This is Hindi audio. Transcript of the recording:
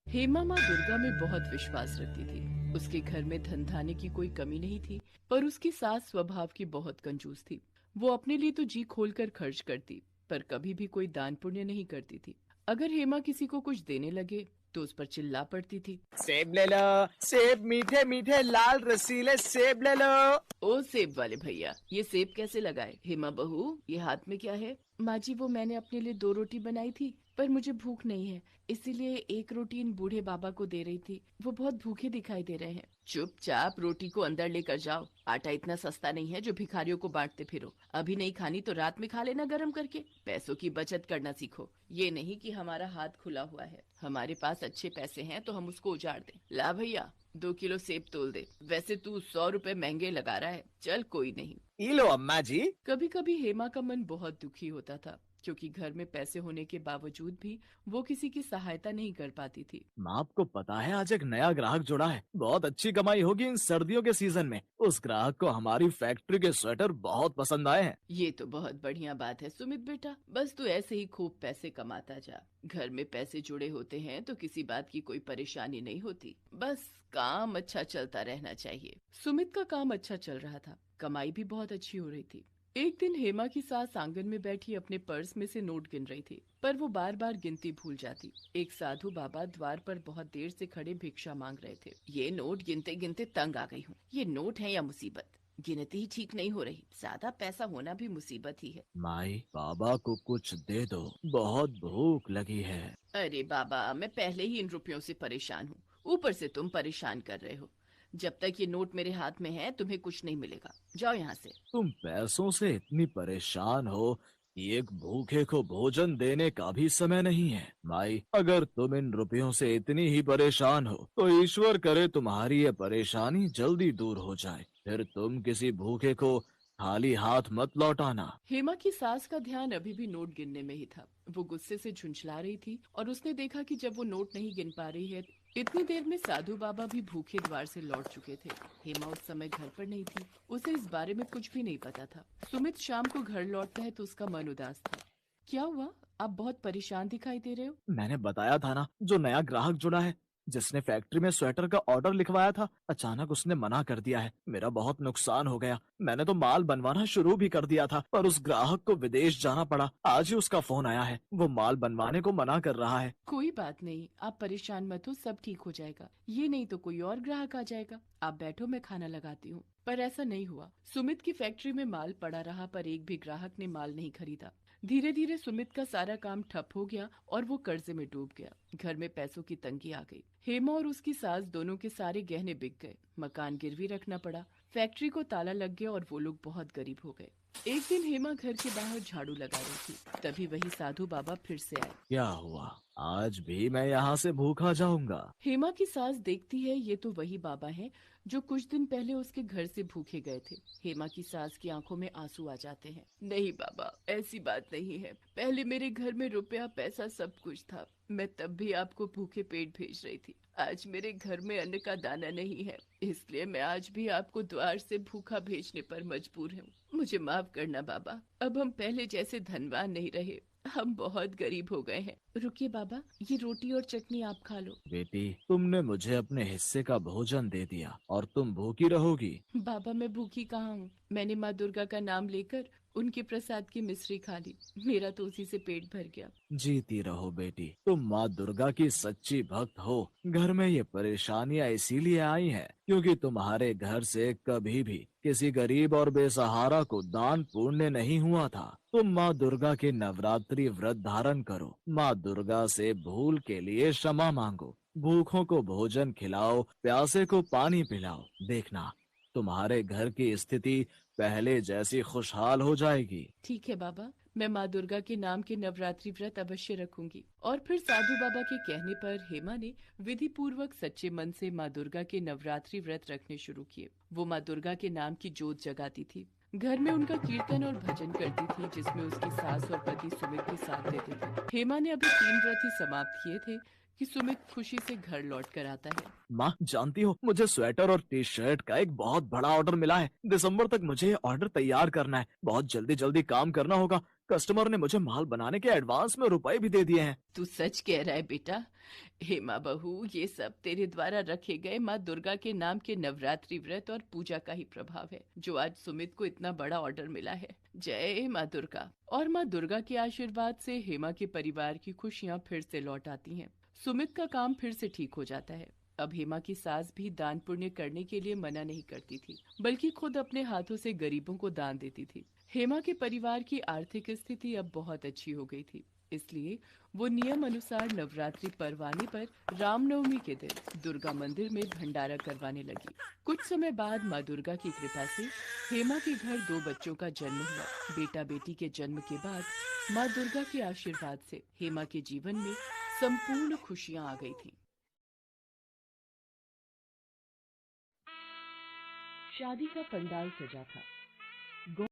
हेमा माँ दुर्गा में बहुत विश्वास रखती थी। उसके घर में धन धान्य की कोई कमी नहीं थी, पर उसकी सास स्वभाव की बहुत कंजूस थी। वो अपने लिए तो जी खोलकर खर्च करती, पर कभी भी कोई दान पुण्य नहीं करती थी। अगर हेमा किसी को कुछ देने लगे तो उस पर चिल्ला पड़ती थी। सेब ले लो, सेब मीठे मीठे लाल रसीले सेब ले लो। ओ सेब वाले भैया, ये सेब कैसे लगाए? हेमा बहू, ये हाथ में क्या है? माँ जी, वो मैंने अपने लिए 2 रोटी बनाई थी, पर मुझे भूख नहीं है, इसीलिए एक रोटी इन बूढ़े बाबा को दे रही थी। वो बहुत भूखे दिखाई दे रहे हैं। चुपचाप रोटी को अंदर लेकर जाओ। आटा इतना सस्ता नहीं है जो भिखारियों को बांटते फिरो। अभी नहीं खानी तो रात में खा लेना गरम करके। पैसों की बचत करना सीखो। ये नहीं कि हमारा हाथ खुला हुआ है। हमारे पास अच्छे पैसे हैं तो हम उसको उजाड़ दें। ला भैया, 2 किलो सेब तोल दे। वैसे तू 100 रुपए महंगे लगा रहा है। चल कोई नहीं। ये लो अम्मा जी। कभी कभी हेमा का मन बहुत दुखी होता था, क्योंकि घर में पैसे होने के बावजूद भी वो किसी की सहायता नहीं कर पाती थी। माँ, आपको पता है आज एक नया ग्राहक जुड़ा है। बहुत अच्छी कमाई होगी इन सर्दियों के सीजन में। उस ग्राहक को हमारी फैक्ट्री के स्वेटर बहुत पसंद आए हैं। ये तो बहुत बढ़िया बात है सुमित बेटा। बस तू ऐसे ही खूब पैसे कमाता जा। घर में पैसे जुड़े होते हैं तो किसी बात की कोई परेशानी नहीं होती। बस काम अच्छा चलता रहना चाहिए। सुमित का काम अच्छा चल रहा था, कमाई भी बहुत अच्छी हो रही थी। एक दिन हेमा की सास आंगन में बैठी अपने पर्स में से नोट गिन रही थी, पर वो बार बार गिनती भूल जाती। एक साधु बाबा द्वार पर बहुत देर से खड़े भिक्षा मांग रहे थे। ये नोट गिनते गिनते तंग आ गई हूँ। ये नोट है या मुसीबत? गिनती ही ठीक नहीं हो रही। ज्यादा पैसा होना भी मुसीबत ही है। माई, बाबा को कुछ दे दो, बहुत भूख लगी है। अरे बाबा, मैं पहले ही इन रुपयों से परेशान हूँ, ऊपर से तुम परेशान कर रहे हो। जब तक ये नोट मेरे हाथ में है तुम्हें कुछ नहीं मिलेगा। जाओ यहाँ से। तुम पैसों से इतनी परेशान हो कि एक भूखे को भोजन देने का भी समय नहीं है। माई, अगर तुम इन रुपयों से इतनी ही परेशान हो तो ईश्वर करे तुम्हारी ये परेशानी जल्दी दूर हो जाए। फिर तुम किसी भूखे को खाली हाथ मत लौटाना। हेमा की सास का ध्यान अभी भी नोट गिनने में ही था। वो गुस्से से झुंझला रही थी और उसने देखा कि जब वो नोट नहीं गिन पा रही है, इतनी देर में साधु बाबा भी भूखे द्वार से लौट चुके थे। हेमा उस समय घर पर नहीं थी, उसे इस बारे में कुछ भी नहीं पता था। सुमित शाम को घर लौटता है तो उसका मन उदास था। क्या हुआ? आप बहुत परेशान दिखाई दे रहे हो। मैंने बताया था ना, जो नया ग्राहक जुड़ा है, जिसने फैक्ट्री में स्वेटर का ऑर्डर लिखवाया था, अचानक उसने मना कर दिया है। मेरा बहुत नुकसान हो गया। मैंने तो माल बनवाना शुरू भी कर दिया था, पर उस ग्राहक को विदेश जाना पड़ा। आज ही उसका फोन आया है, वो माल बनवाने को मना कर रहा है। कोई बात नहीं, आप परेशान मत हो, सब ठीक हो जाएगा। ये नहीं तो कोई और ग्राहक आ जाएगा। आप बैठो, मैं खाना लगाती हूँ। पर ऐसा नहीं हुआ। सुमित की फैक्ट्री में माल पड़ा रहा, पर एक भी ग्राहक ने माल नहीं खरीदा। धीरे धीरे सुमित का सारा काम ठप हो गया और वो कर्जे में डूब गया। घर में पैसों की तंगी आ गई। हेमा और उसकी सास दोनों के सारे गहने बिक गए। मकान गिरवी रखना पड़ा। फैक्ट्री को ताला लग गया और वो लोग बहुत गरीब हो गए। एक दिन हेमा घर के बाहर झाड़ू लगा रही थी, तभी वही साधु बाबा फिर से आए। क्या हुआ? आज भी मैं यहाँ से भूखा जाऊंगा? हेमा की सास देखती है, ये तो वही बाबा हैं जो कुछ दिन पहले उसके घर से भूखे गए थे। हेमा की सास की आंखों में आंसू आ जाते हैं। नहीं बाबा, ऐसी बात नहीं है। पहले मेरे घर में रुपया पैसा सब कुछ था। मैं तब भी आपको भूखे पेट भेज रही थी। आज मेरे घर में अन्न का दाना नहीं है, इसलिए मैं आज भी आपको द्वार से भूखा भेजने पर मजबूर हूँ। मुझे माफ करना बाबा। अब हम पहले जैसे धनवान नहीं रहे, हम बहुत गरीब हो गए हैं। रुकिए बाबा, ये रोटी और चटनी आप खा लो। बेटी, तुमने मुझे अपने हिस्से का भोजन दे दिया और तुम भूखी रहोगी? बाबा, मैं भूखी कहाँ हूँ? मैंने माँ दुर्गा का नाम लेकर उनके प्रसाद की मिश्री खा ली। मेरा तो उसी से पेट भर गया। जीती रहो बेटी, तुम माँ दुर्गा की सच्ची भक्त हो। घर में ये परेशानियाँ इसीलिए आई हैं क्योंकि तुम्हारे घर से कभी भी किसी गरीब और बेसहारा को दान पुण्य नहीं हुआ था। तुम माँ दुर्गा के नवरात्रि व्रत धारण करो। माँ दुर्गा से भूल के लिए क्षमा मांगो। भूखों को भोजन खिलाओ, प्यासे को पानी पिलाओ। देखना, तुम्हारे घर की स्थिति पहले जैसी खुशहाल हो जाएगी। ठीक है बाबा, मैं माँ दुर्गा के नाम के नवरात्रि व्रत अवश्य रखूंगी। और फिर साधु बाबा के कहने पर हेमा ने विधि पूर्वक सच्चे मन से माँ दुर्गा के नवरात्रि व्रत रखने शुरू किए। वो माँ दुर्गा के नाम की जोत जगाती थी। घर में उनका कीर्तन और भजन करती थी, जिसमें उसकी सास और पति सुमित भी साथ देते थे। हेमा ने अभी 3 व्रत ही समाप्त किए थे कि सुमित खुशी से घर लौट कर आता है। माँ, जानती हो, मुझे स्वेटर और टी शर्ट का एक बहुत बड़ा ऑर्डर मिला है। दिसंबर तक मुझे ये ऑर्डर तैयार करना है। बहुत जल्दी जल्दी काम करना होगा कस्टमर ने मुझे माल बनाने के एडवांस में रुपए भी दे दिए हैं। तू सच कह रहा है बेटा? हेमा बहू, ये सब तेरे द्वारा रखे गए माँ दुर्गा के नाम के नवरात्रि व्रत और पूजा का ही प्रभाव है, जो आज सुमित को इतना बड़ा ऑर्डर मिला है। जय माँ दुर्गा। और माँ दुर्गा के आशीर्वाद से हेमा के परिवार की खुशियाँ फिर से लौट आती हैं। सुमित का काम फिर से ठीक हो जाता है। अब हेमा की सास भी दान पुण्य करने के लिए मना नहीं करती थी, बल्कि खुद अपने हाथों से गरीबों को दान देती थी। हेमा के परिवार की आर्थिक स्थिति अब बहुत अच्छी हो गई थी, इसलिए वो नियम अनुसार नवरात्रि पर्व आने पर रामनवमी के दिन दुर्गा मंदिर में भंडारा करवाने लगी। कुछ समय बाद माँ दुर्गा की कृपा से हेमा के घर 2 बच्चों का जन्म हुआ। बेटा बेटी के जन्म के बाद माँ दुर्गा के आशीर्वाद से हेमा के जीवन में संपूर्ण खुशियाँ आ गई थी। शादी का पंडाल सजा था।